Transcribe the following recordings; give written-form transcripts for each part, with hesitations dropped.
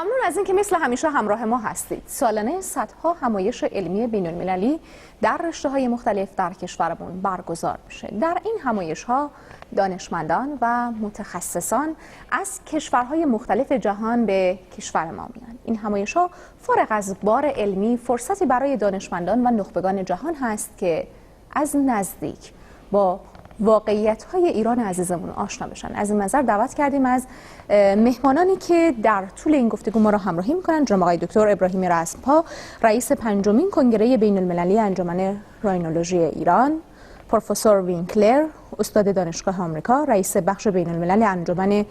ممنون از اینکه مثل همیشه همراه ما هستید. سالانه صدها همایش علمی بین‌المللی در رشته‌های مختلف در کشورمون برگزار میشه. در این همایش‌ها دانشمندان و متخصصان از کشورهای مختلف جهان به کشور ما میان. این همایش‌ها فارغ از بار علمی فرصتی برای دانشمندان و نخبگان جهان هست که از نزدیک با واقعیت‌های ایران عزیزمون آشنا بشن. از این نظر دعوت کردیم از مهمانانی که در طول این گفتگو ما را همراهی می‌کنند جناب آقای دکتر ابراهیم رسم‌پا، رئیس پنجمین کنگره بین‌المللی انجمن راینولوژی ایران، پروفسور وینکلر، استاد دانشگاه آمریکا، رئیس بخش بین‌المللی انجمن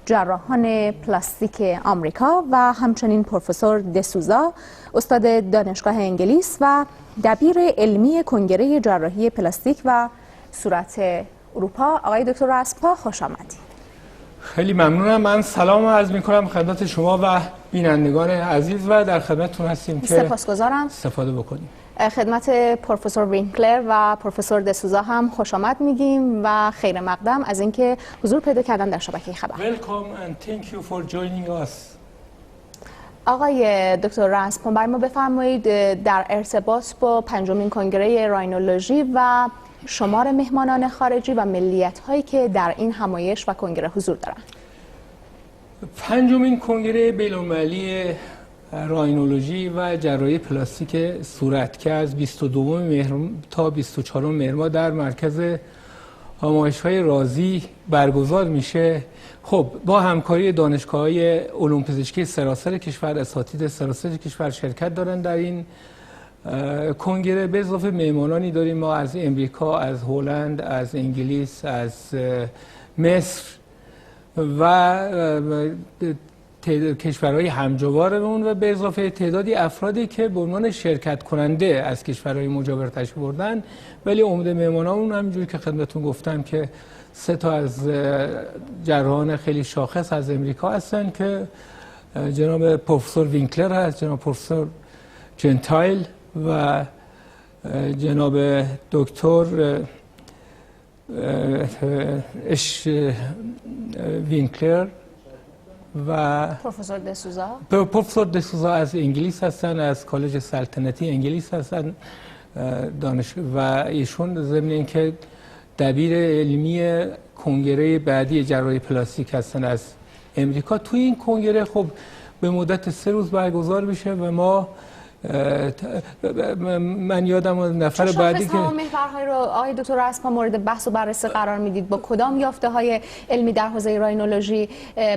جراحان پلاستیک آمریکا و همچنین پروفسور دسوزا، استاد دانشگاه انگلیس و دبیر علمی کنگره جراحی پلاستیک و صورت اروپا. آقای دکتر رسم‌پا خوش آمدید. خیلی ممنونم. من سلام عرض می‌کنم خدمت شما و بینندگان عزیز و در خدمتتون هستیم که سپاسگزارم استفاده بکنیم. خدمت پروفسور وینکلر و پروفسور دسوزا هم خوش آمد میگیم و خیر مقدم از اینکه حضور پیدا کردن در شبکه خبر. Welcome and thank you for joining us. آقای دکتر رسم‌پا برای ما بفرمایید در ارتباط با پنجمین کنگره راینولوژی و شمار مهمانان خارجی و ملیت‌هایی که در این همایش و کنگره حضور دارند. پنجمین کنگره بین‌المللی راینولوژی و جراحی پلاستیک صورت که از 22 مهر تا 24 مهر ماه در مرکز آموزش‌های رازی برگزار میشه. خب با همکاری دانشگاه‌های علوم پزشکی سراسر کشور، اساتید سراسر کشور شرکت دارن در این کنگره. به اضافه مهمانانی داریم ما از امریکا، از هلند، از انگلیس، از مصر و کشورهای همجوارمون و به اضافه تعدادی افرادی که به عنوان شرکت کننده از کشورهای مجاور تشریف بردن، ولی عمده مهمانامون همینجوری که خدمتتون گفتم که 3 تا از جراحان خیلی شاخص از امریکا هستن که جناب پروفسور وینکلر هست، جناب پروفسور جنتایل و جناب دکتر وینکلر و پروفسور دسوزا از انگلیس هستن، از کالج سلطنتی انگلیس هستن و ایشون ضمن اینکه دبیر علمی کنگره بعدی جراحی پلاستیک هستن از امریکا. توی این کنگره خب به مدت 3 روز برگزار میشه و ما من یادم نفر بعدی که محورهای رو آقای دکتر رسم‌پا مورد بحث و بررسی قرار میدید، با کدام یافته‌های علمی در حوزه راینولوژی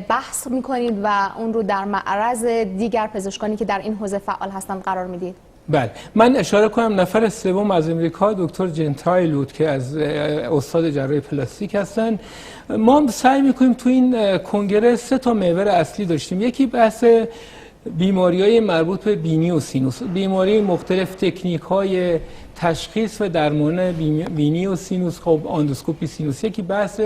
بحث میکنید و اون رو در معرض دیگر پزشکانی که در این حوزه فعال هستند قرار میدید؟ بله، من اشاره کنم نفر سوم از امریکا دکتر جنتایل بود که از استاد جراحی پلاستیک هستن. ما سعی میکنیم تو این کنگره 3 تا محور اصلی داشتیم. یکی بحث بیماری‌های مربوط به بینی و سینوس، بیماری مختلف، تکنیک‌های تشخیص و درمان بینی و سینوس، خب اندوسکوپی سینوس. یکی بحث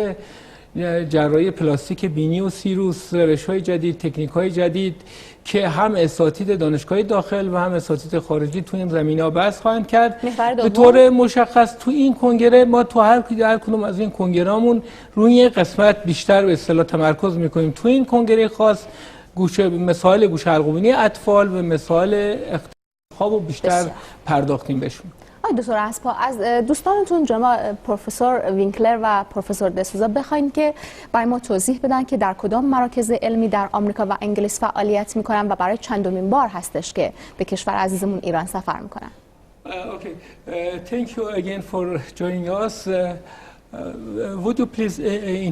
جراحی پلاستیک بینی و سیروس، روش‌های جدید، تکنیک‌های جدید که هم اساتید دانشگاه داخل و هم اساتید خارجی تو این زمینه‌ها بحث خواهند کرد. به طور مشخص تو این کنگره ما تو هر کدوم از این کنگره‌مون روی قسمت بیشتر به اصطلاح تمرکز می‌کنیم. تو این کنگره خاص مسائل گوش حلقومی اطفال و مسائل اختلال رو بیشتر پرداختیم بهشون. آقای دکتر رسم‌پا از دوستانتون جناب پروفسور وینکلر و پروفسور دسوزا بخواید که برای ما توضیح بدن که در کدام مراکز علمی در آمریکا و انگلیس فعالیت میکنن و برای چندمین بار هستش که به کشور عزیزمون ایران سفر میکنن. Thank you again for joining us. Would you please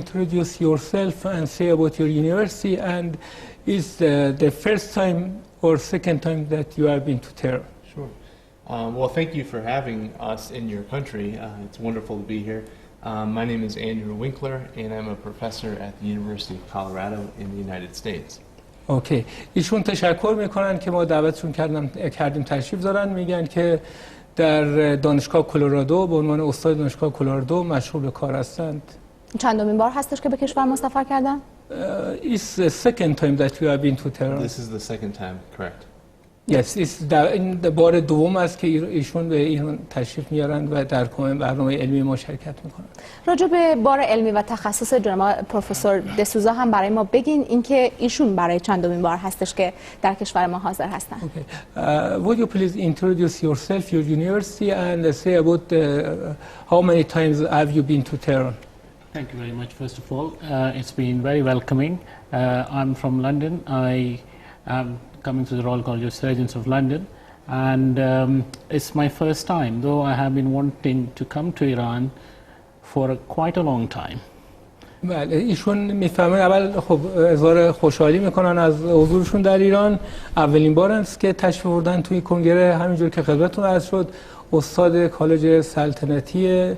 introduce yourself and say about your university, and is the first time or second time that you have been to Tehran? Sure. Well, thank you for having us in your country. It's wonderful to be here. My name is Andrew Winkler, and I'm a professor at the University of Colorado in the United States. Okay. ایشون تشکر میکنن که ما دعوتشون کردیم تشریف دارن. میگن که در دانشگاه کلرادو به عنوان استاد دانشگاه کلرادو مشغول به کار هستند. چندمین بار هستش که به کشور ما سفر کردن؟ It's the second time that you have been to Tehran. This is the second time, correct. Yes, این بار دوم است که ایشون به ایران تشریف میارند و در برنامه علمی ما شرکت میکنند. راجع به بار علمی و تخصص جناب پروفسور دسوزا هم برای ما بگین، اینکه ایشون برای چندمین بار هستش که در کشور ما حاضر هستند. Okay. Would you please introduce yourself, your university, and say about how many times have you been to Tehran? Thank you very much. First of all, it's been very welcoming. I'm from London. I am coming to the Royal College of Surgeons of London, and it's my first time, though I have been wanting to come to Iran for quite a long time. بله، ایشون میفهمن اول خب اظهار خوشحالی میکنن از حضورشون در ایران. اولین بار است که تشریف بردن توی کنگره، همینجور که خدمتتون عرض شد استاد کالج سلطنتی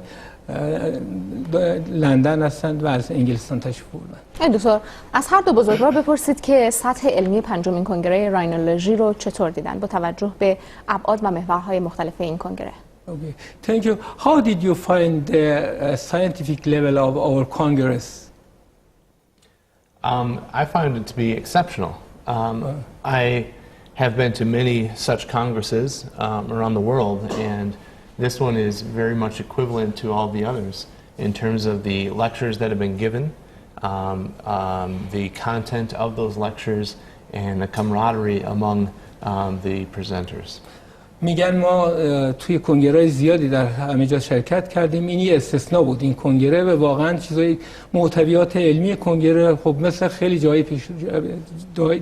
لندن هستند و از انگلستان تشریف بردن. دکتر، از هر دو بزرگوار بپرسید که سطح علمی پنجمین کنگره راینولوژی رو چطور دیدن با توجه به ابعاد و محورهای مختلف این کنگره. Okay, thank you. How did you find the scientific level of our Congress? I find it to be exceptional. I have been to many such congresses around the world, and this one is very much equivalent to all the others in terms of the lectures that have been given, the content of those lectures, and the camaraderie among the presenters. میگن ما توی کنگره زیادی در همه جا شرکت کردیم، اینی استثناء بود این کنگره و واقعا چیزای محتویات علمی کنگره خب مثل خیلی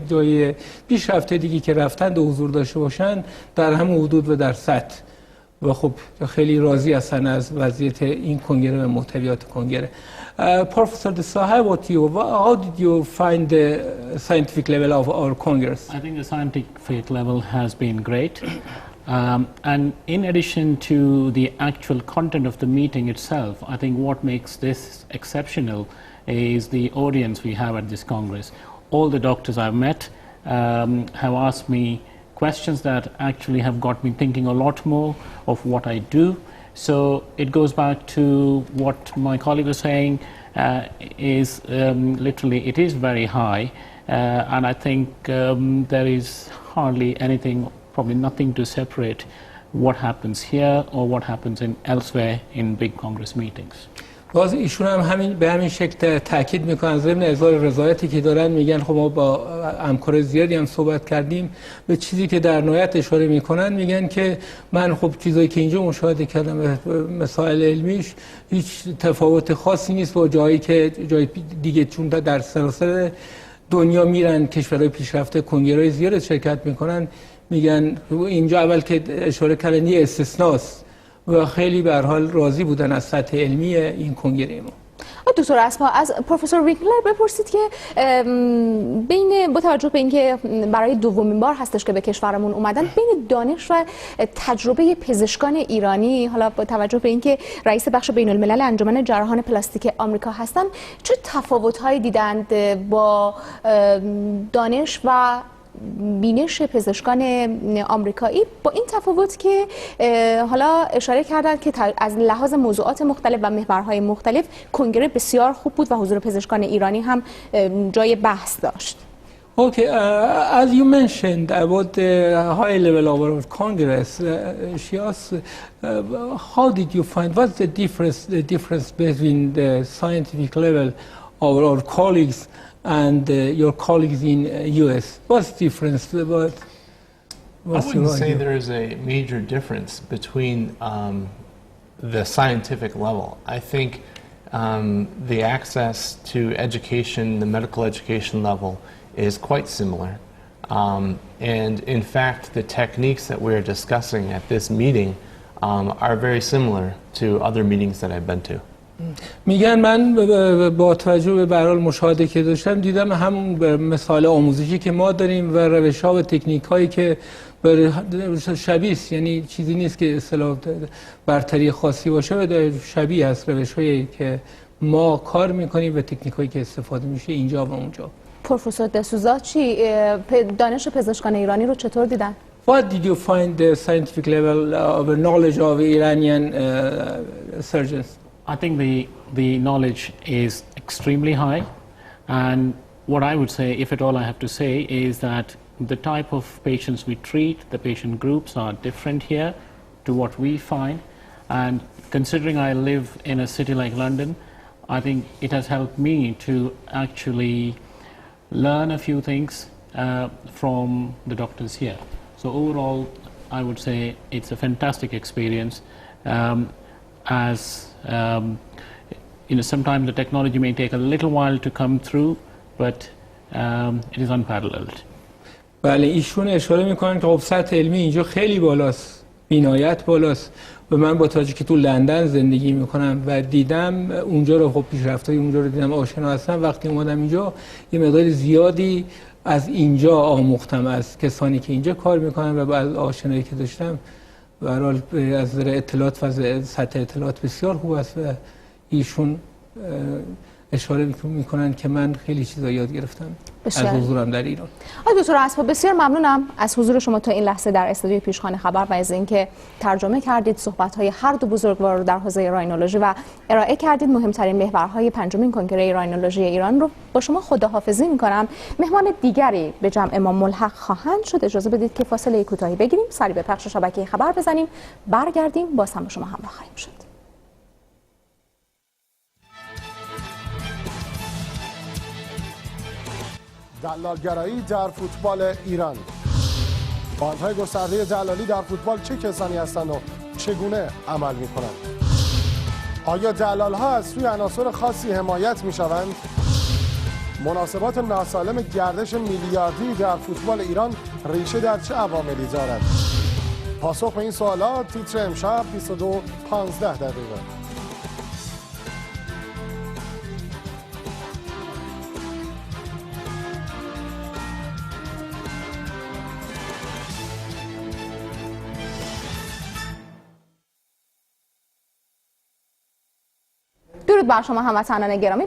جای پیشرفته دیگه که رفتن و حضور داشته باشن در همون حدود و در سطح و خب خیلی راضی هستن از وضعیت این کنگره و محتویات کنگره. Professor Desa, how did you find the scientific level of our Congress? I think the scientific level has been great. And in addition to the actual content of the meeting itself, I think what makes this exceptional is the audience we have at this Congress. All the doctors I've met have asked me questions that actually have got me thinking a lot more of what I do. So it goes back to what my colleague was saying, is literally it is very high, and I think there is hardly anything, probably nothing to separate what happens here or what happens in elsewhere in big Congress meetings. باز ایشون هم به همین شکل تاکید میکنن ضمن اظهار رضایتی که دارن، میگن خب ما با همکار زیادی هم صحبت کردیم به چیزی که در نهایت اشاره میکنن، میگن که من خب چیزایی که اینجا مشاهده کردم مسائل علمیش هیچ تفاوت خاصی نیست با جایی که جای دیگه، چون در سراسر دنیا میرن کشورهای پیشرفته کنگره‌های زیاد شرکت میکنن، میگن اینجا اول که اشاره کردن یه استثناست و خیلی به هر حال راضی بودن از سطح علمی این کنگره ما. دکتر اسما، از پروفسور وینکلر بپرسید که با توجه به اینکه برای دومین بار هستش که به کشورمون اومدن، بین دانش و تجربه پزشکان ایرانی، حالا با توجه به اینکه رئیس بخش بین الملل انجمن جراحان پلاستیک آمریکا هستن، چه تفاوت‌هایی دیدند با دانش و بینش پزشکان آمریکایی، با این تفاوت که حالا اشاره کردند که از لحاظ موضوعات مختلف و محورهای مختلف کنگره بسیار خوب بود و حضور پزشکان ایرانی هم جای بحث داشت. Okay, as you mentioned about the high level of our Congress, she asked, how did you find, what's the difference between the scientific level of our colleagues and your colleagues in US? What's the difference? I wouldn't say there is a major difference between the scientific level. I think the access to education, the medical education level, is quite similar. And in fact, the techniques that we're discussing at this meeting are very similar to other meetings that I've been to. میگن من با توجه به هر مشاهده که داشتم دیدم همون مثال آموزشی که ما داریم و روش‌ها و تکنیک‌هایی که شبیه است، یعنی چیزی نیست که اصطلاح برتری خاصی باشه و شبیه است روش‌هایی که ما کار می‌کنیم و تکنیک‌هایی که استفاده میشه اینجا و اونجا. پروفسور دسوزا چی دانش پزشکان ایرانی رو چطور دیدن؟ What did you find the scientific level of knowledge of Iranian surgeons? I think the knowledge is extremely high, and what I would say, if at all I have to say, is that the type of patients we treat, the patient groups are different here to what we find. And considering I live in a city like London, I think it has helped me to actually learn a few things from the doctors here. So overall, I would say it's a fantastic experience. Sometimes the technology may take a little while to come through, but it is unparalleled. بله ایشون اشاره میکنن که خب سطح علمی اینجا خیلی بالاست، بینایت بالاست و من با توجه که تو لندن زندگی میکنم و دیدم اونجا رو، خب پیشرفت‌های اونجا رو دیدم، آشنا هستم. وقتی اومدم اینجا یه مقدار زیادی از اینجا آموختم، از کسانی که اینجا کار میکنن و بعد آشنایی که داشتم. به هر حال از نظر اطلاعات و سطح اطلاعات بسیار خوب است و ایشون اشاره میکنن که من خیلی چیزا یاد گرفتم از حضورم در ایران. آقای دکتر اسباب، بسیار ممنونم از حضور شما تا این لحظه در استودیوی پیشخوان خبر و از اینکه ترجمه کردید صحبت‌های هر دو بزرگوار رو در حوزه راینولوژی و ارائه کردید مهمترین محورهای پنجمین کنگره راینولوژی ایران رو. با شما خداحافظی می‌کنم. مهمان دیگری به جمع ما ملحق خواهند شد. اجازه بدید که فاصله کوتاهی بگیریم، سری به پخش شبکه خبر بزنیم، برگردیم باز هم با شما همراه خواهیم شد. دلالگرایی در فوتبال ایران. باندهای گسترده دلالی در فوتبال چه کسانی هستند و چگونه عمل می کنند؟ آیا دلال‌ها از سوی عناصر خاصی حمایت می شوند؟ مناسبات ناسالم گردش میلیاردی در فوتبال ایران ریشه در چه عواملی دارد؟ پاسخ به این سوالات تیتر امشب 22:15 دقیقه. درود بر شما هموطنان گرامی.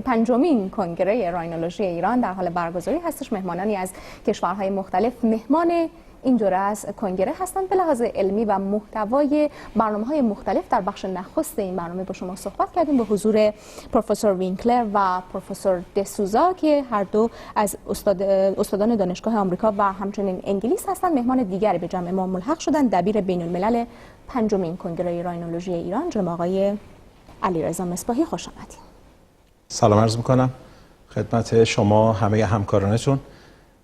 پنجمین کنگره راینولوژی ایران در حال برگزاری هستش. مهمانانی از کشورهای مختلف مهمان این دوره از کنگره هستند. به لحاظ علمی و محتوای برنامه‌های مختلف در بخش نخست این برنامه با شما صحبت کردیم به حضور پروفسور وینکلر و پروفسور دسوزا که هر دو از استادان دانشگاه آمریکا و همچنین انگلیس هستند. مهمان دیگری به جمع ما ملحق شدند. دبیر بین‌الملل پنجمین کنگره راینولوژی ایران جناب آقای علیرضا مصباحی، خوش آمدید. سلام عرض میکنم خدمت شما همه همکارانتون،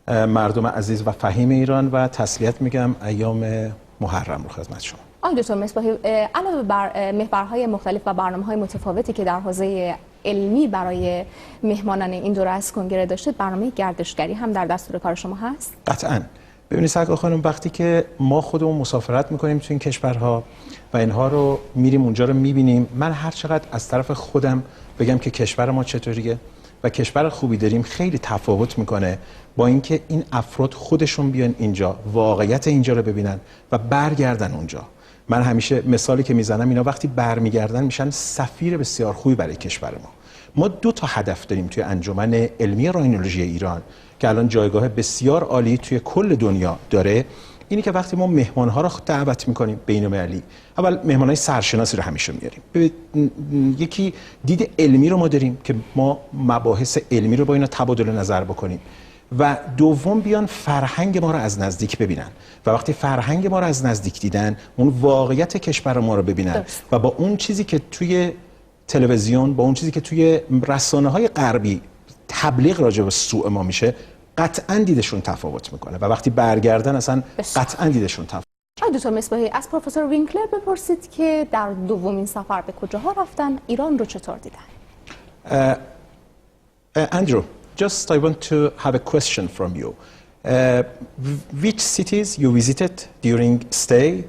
مردم عزیز و فهیم ایران و تسلیت میگم ایام محرم رو خدمت شما. آقای دکتر مصباحی، علاوه بر محورهای مختلف و برنامه‌های متفاوتی که در حوزه علمی برای مهمانان این دوره از کنگره داشتید، برنامه گردشگری هم در دستور کار شما هست؟ قطعاً. ببینید سرکار خانم، وقتی که ما خودمون مسافرت میکنیم تو این کشورها و اینها رو میریم اونجا رو میبینیم، من هر چقدر از طرف خودم بگم که کشور ما چطوریه و کشور خوبی داریم، خیلی تفاوت میکنه با اینکه این افراد خودشون بیان اینجا، واقعیت اینجا رو ببینن و برگردن اونجا. من همیشه مثالی که میزنم اینا وقتی برمیگردن میشن سفیر بسیار خوبی برای کشور ما. ما 2 تا هدف داریم توی انجمن علمی راینولوژی ایران که الان جایگاه بسیار عالی توی کل دنیا داره. اینی که وقتی ما مهمان‌ها رو دعوت می‌کنیم بین‌المللی، اول مهمان‌های سرشناسی رو همیشه میاریم. یکی دید علمی رو ما داریم که ما مباحث علمی رو با اینا تبادل نظر بکنیم و دوم بیان فرهنگ ما رو از نزدیک ببینن و وقتی فرهنگ ما رو از نزدیک دیدن، اون واقعیت کشور ما رو ببینن و با اون چیزی که توی تلویزیون، با اون چیزی که توی رسانه‌های غربی تبلیغ راجع به سوء ما میشه، قطعاً دیدشون تفاوت میکنه و وقتی برگردن اصلا قطعاً دیدشون تفاوت. دکتر مصباحی، از پروفسور وینکلر بپرسید که در دومین سفر به کجاها رفتن، ایران رو چطور دیدن؟ Andrew, just I want to have a question from you. Which cities you visited during stay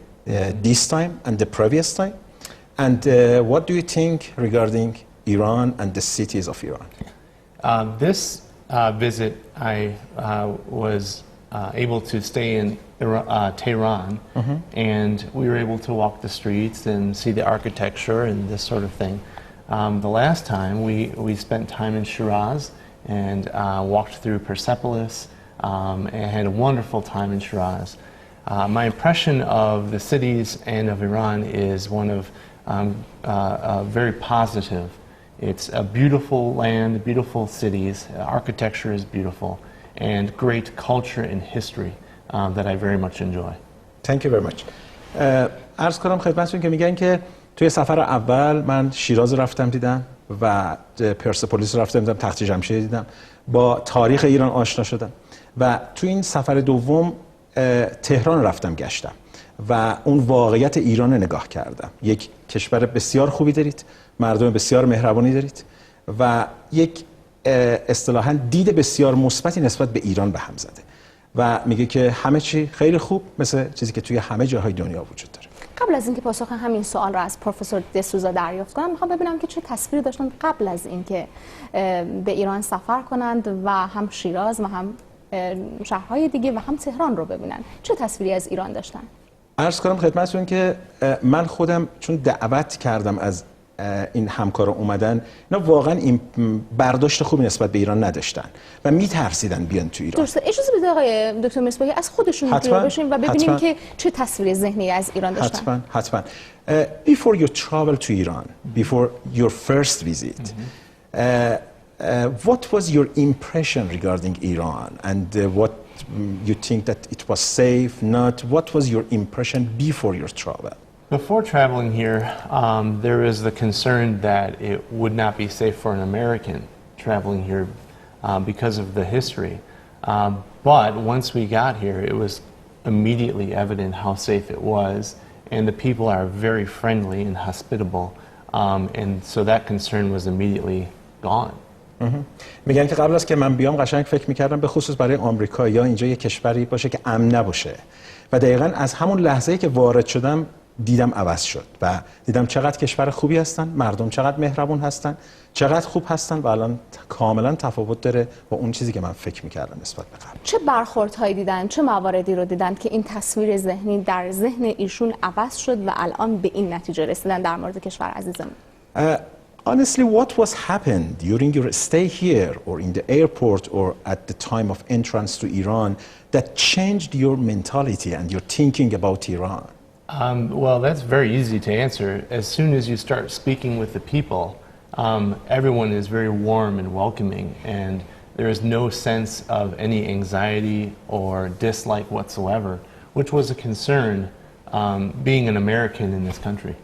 this time and the previous time? And what do you think regarding Iran and the cities of Iran? This visit, I was able to stay in Tehran, and we were able to walk the streets and see the architecture and this sort of thing. The last time, we spent time in Shiraz and walked through Persepolis and had a wonderful time in Shiraz. My impression of the cities and of Iran is one of very positive. It's a beautiful land, beautiful cities, architecture is beautiful, and great culture and history that I very much enjoy. Thank you very much. عرض کنم خدمتتون که میگن که توی سفر اول من شیراز رفتم دیدم و پرسپولیس رفتم دیدم، تخت جمشید دیدم، با تاریخ ایران آشنا شدم و توی این سفر دوم تهران رفتم گشتم و اون واقعیت ایران رو نگاه کردم. یک کشور بسیار خوبی دارید، مردم بسیار مهربانی دارید و یک اصطلاحاً دید بسیار مثبتی نسبت به ایران به هم زده و میگه که همه چی خیلی خوب مثل چیزی که توی همه جاهای دنیا وجود داره. قبل از اینکه پاسخ همین سوال رو از پروفسور دسوزا دریافت کنم، میخوام ببینم که چه تصویری داشتن قبل از اینکه به ایران سفر کنند و هم شیراز و هم شهرهای دیگه و هم تهران رو ببینن. چه تصویری از ایران داشتن؟ عرض کنم خدمتتون که من خودم چون دعوت کردم از این همکارا اومدن، اینا واقعا این برداشت خوبی نسبت به ایران نداشتن و میترسیدن بیان تو ایران. درسته. اجازه بدید آقای دکتر مصباحی از خودشون جلو بشیم و ببینیم که چه تصویر ذهنی از ایران داشتن. حتما. Before your travel to Iran, before your first visit, what was your impression regarding Iran and what you think that it was safe, not? What was your impression before your travel? Before traveling here, there was the concern that it would not be safe for an American traveling here because of the history. But once we got here, it was immediately evident how safe it was, and the people are very friendly and hospitable, and so that concern was immediately gone. میگن که قبل از که من بیام قشنگ فکر میکردم به خصوص برای آمریکایی‌ها اینجا یک کشوری باشه که امن نباشه و دقیقاً از همون لحظه‌ای که وارد شدم دیدم عوض شد و دیدم چقدر کشور خوبی هستن، مردم چقدر مهربون هستن، چقدر خوب هستن و الان کاملا تفاوت داره با اون چیزی که من فکر میکردم نسبت به قبل. چه برخوردهایی دیدن، چه مواردی رو دیدن که این تصویر ذهنی در ذهن ایشون عوض شد و الان به این نتیجه رسیدن در مورد کشور عزیزمون؟ Honestly, what was happened during your stay here or in the airport or at the time of entrance to Iran that changed your mentality and your thinking about Iran? Well, that's very easy to answer. As soon as you start speaking with the people, everyone is very warm and welcoming, and there is no sense of any anxiety or dislike whatsoever, which was a concern being an American in this country.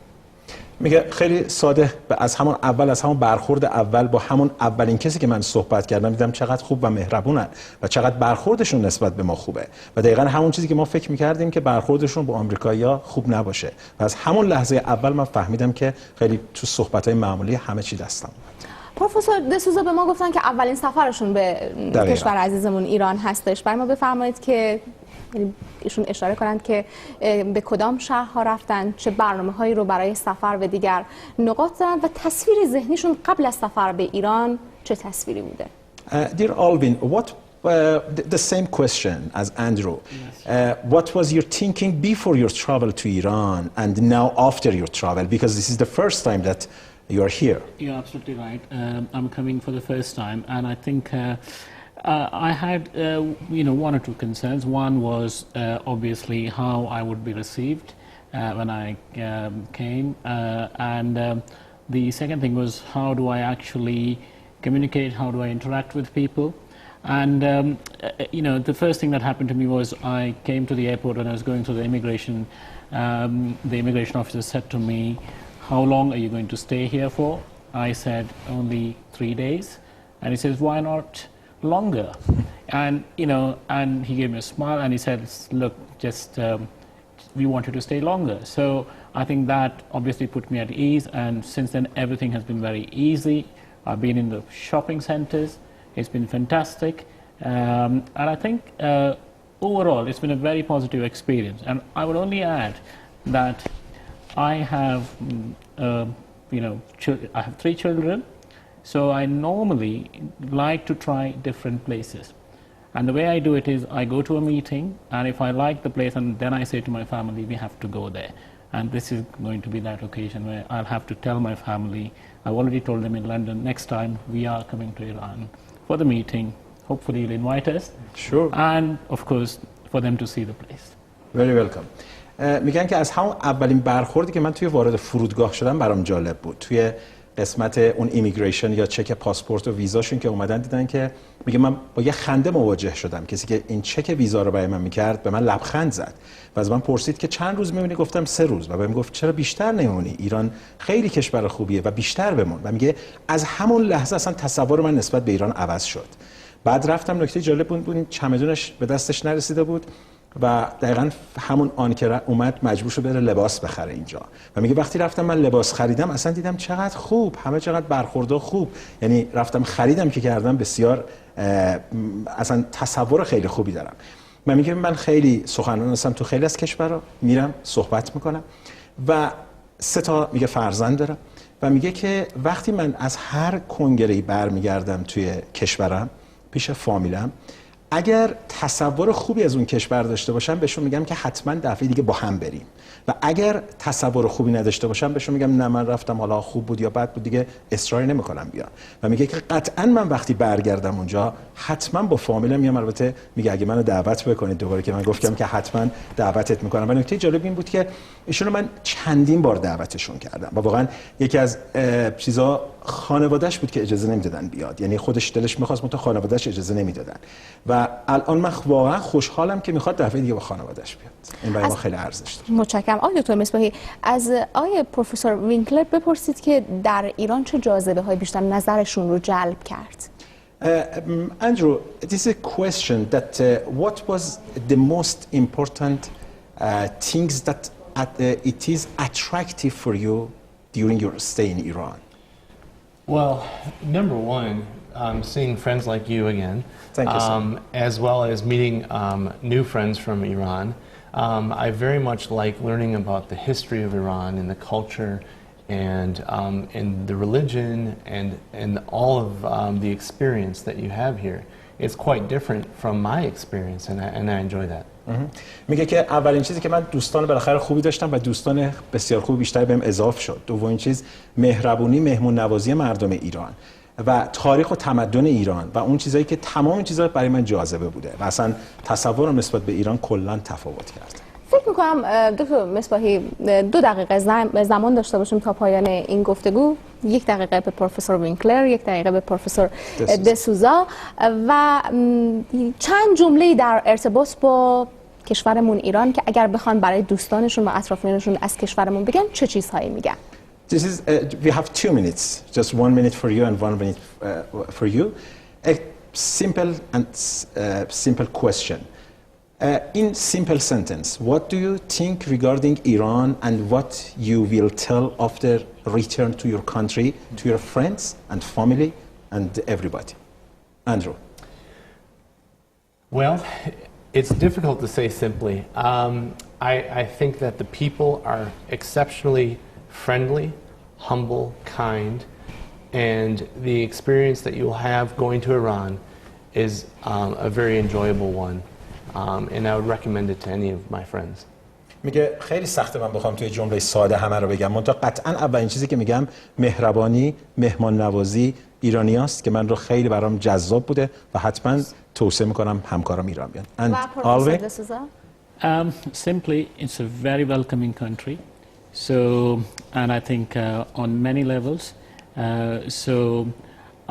میگه خیلی ساده از همون اول، از همون برخورد اول با همون اولین کسی که من صحبت کردم دیدم چقدر خوب و مهربونن و چقدر برخوردشون نسبت به ما خوبه و دقیقاً همون چیزی که ما فکر می‌کردیم که برخوردشون با آمریکایی‌ها خوب نباشه و از همون لحظه اول من فهمیدم که خیلی تو صحبت‌های معمولی همه چی دستم اومد. پروفسور دسوزا به ما گفتن که اولین سفرشون به کشور عزیزمون ایران هستش. برای ما بفرمایید که ایشون اشاره کنند که به کدام شهرها رفتن، چه برنامه‌هایی رو برای سفر به دیگر نقاط دارن و تصویر ذهنیشون قبل از سفر به ایران چه تصویری بوده؟ Dear Alvin, what the same question as Andrew. What was your thinking before your travel to Iran and now after your travel, because this is the first time that you are here? You're absolutely right. I'm coming for the first time, and I think I had one or two concerns. One was obviously how I would be received when I came, and the second thing was how do I actually communicate, how do I interact with people. And the first thing that happened to me was I came to the airport and I was going through the immigration. The immigration officer said to me, "How long are you going to stay here for?" I said, "Only 3 days." And he says, "Why not longer?" And and he gave me a smile and he said, "Look, just we want you to stay longer." So I think that obviously put me at ease, and since then everything has been very easy. I've been in the shopping centers. It's been fantastic, and I think overall it's been a very positive experience. And I would only add that I have I have 3 children. So I normally like to try different places. And the way I do it is I go to a meeting, and if I like the place, and then I say to my family, we have to go there. And this is going to be that occasion where I'll have to tell my family, I've already told them in London, next time we are coming to Iran for the meeting. Hopefully you'll invite us. Sure. And of course, for them to see the place. Very welcome. میگن که از همون اولین برخوردی که من توی وارد فرودگاه شدم برام جالب بود. توی قسمت اون ایمیگریشن یا چک پاسپورت و ویزاشون که اومدن دیدن که میگه من با یه خنده مواجه شدم. کسی که این چک ویزا رو برای من میکرد به من لبخند زد و از من پرسید که چند روز میمونی؟ گفتم 3 روز و بهم گفت چرا بیشتر نمیمونی؟ ایران خیلی کشور خوبیه و بیشتر بمون. و میگه از همون لحظه اصلا تصور من نسبت به ایران عوض شد. بعد رفتم، نکته جالب بود این چمدونش به دستش نرسیده بود و دقیقاً همون آن که اومد مجبور شد بره لباس بخره اینجا و میگه وقتی رفتم من لباس خریدم اصلا دیدم چقدر خوب، همه چقدر برخورده خوب، یعنی رفتم خریدم که کردم بسیار اصلا تصور خیلی خوبی دارم. من میگه من خیلی سخنران هستم تو خیلی از کشورها میرم صحبت میکنم و 3 تا میگه فرزند دارم و میگه که وقتی من از هر کنگره‌ای برمیگردم توی کشورم پیش فامیلم، اگر تصور خوبی از اون کشور داشته باشم بهشون میگم که حتما دفعه دیگه با هم بریم و اگر تصور خوبی نداشته باشم بهشون میگم نه من رفتم حالا خوب بود یا بد بود دیگه اصرار نمیکنم بیان. و میگه که قطعا من وقتی برگردم اونجا حتما با فامیلم میام. البته میگه اگه منو دعوت بکنید دوباره که من گفتم که حتما دعوتت میکنم. و نکته جالب این بود که ایشونو من چندین بار دعوتشون کردم و واقعا یکی از چیزا خانواده‌اش بود که اجازه نمیدادن بیاد، یعنی خودش دلش می‌خواست منتها خانواده‌اش اجازه نمیدادن و الان من واقعا خوشحالم که میخواد دفعه دیگه با خانواده‌اش بیاد. این برای ما خیلی ارزش داره. متشکرم. آقای دکتر مصباحی، از آقای پروفسور وینکلر بپرسید که در ایران چه جاذبه‌های بیشتر نظرشون رو جلب کرد. Andrew, this is a question that what was the most important things that it is attractive for you during your stay in Iran? Well, number one, seeing friends like you again, Thank you, sir. As well as meeting new friends from Iran. I very much like learning about the history of Iran and the culture and the religion and all of the experience that you have here. It's quite different from my experience and I enjoy that. میگه که اولین چیزی که من دوستان بالاخره خوبی داشتم و دوستان بسیار خوب بیشتر بهم اضافه شد. دومین چیز مهربونی، مهمون نوازی مردم ایران و تاریخ و تمدن ایران و اون چیزایی که تمام این چیزا برای من جاذبه بوده و اصلا تصورم نسبت به ایران کلا تفاوت کرد. فکر میکنم دکتر مصباحی 2 دقیقه زمان داشته باشیم تا پایان این گفتگو. 1 دقیقه به پروفسور وینکلر، 1 دقیقه به پروفسور دسوزا و چند جمله در ارتباط با کشورمون ایران که اگر بخوان برای دوستانشون و اطرافیانشون از کشورمون بگن چه چیزهایی میگن؟ This is we have 2 minutes, just 1 minute for you and 1 minute for you. A simple question. In simple sentence, what do you think regarding Iran and what you will tell after return to your country, to your friends and family and everybody? Andrew. Well, it's difficult to say simply. I think that the people are exceptionally friendly, humble, kind, and the experience that you'll have going to Iran is a very enjoyable one. And I would recommend it to any of my friends. میگه خیلی سخته من بخوام توی جمله ساده همه رو بگم، منتها قطعا اولین چیزی که میگم مهربانی، مهمان نوازی ایرانیاست که من رو خیلی برام جذاب بوده و حتما توصیه میکنم همکارام ایران بیان. و پروفسور دسوزا؟ Simply, it's a very welcoming country. So, and I think on many levels. So,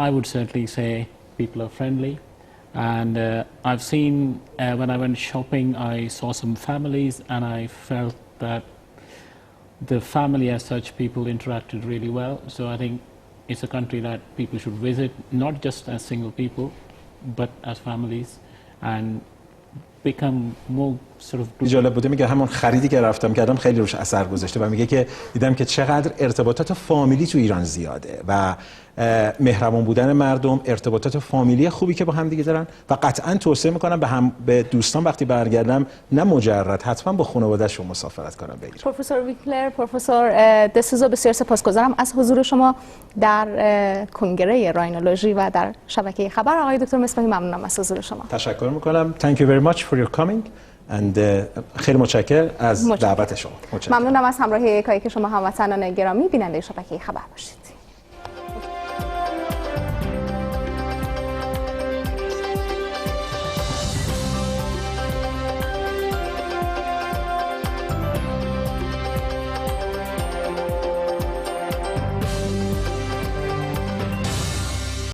I would certainly say people are friendly. And I've seen when I went shopping, I saw some families, and I felt that the family as such, people interacted really well. So I think it's a country that people should visit, not just as single people, but as families, and become more sort of. جالب بوده، میگه همون خریدی که رفتم کردم خیلی روش اثر گذاشته و میگه که دیدم که چقدر ارتباطات فامیلی تو ایران زیاده و مهربان بودن مردم، ارتباطات فامیلی خوبی که با هم دیگه دارن و قطعا توصیه میکنم به دوستان وقتی برگردم نه مجرد حتما با خانواده‌شون مسافرت کنم به ایران. پروفسور وینکلر، پروفسور دسوزا، بسیار سپاسگزارم از حضور شما در کنگره راینولوژی و در شبکه خبر. آقای دکتر مصباحی ممنونم از حضور شما. تشکر میکنم. Thank you very much for your coming and خیلی متشکرم از دعوت شما. ممنونم از همراهی یکایی که شما هموطنان گرامی بیننده شبکه خبر باشید.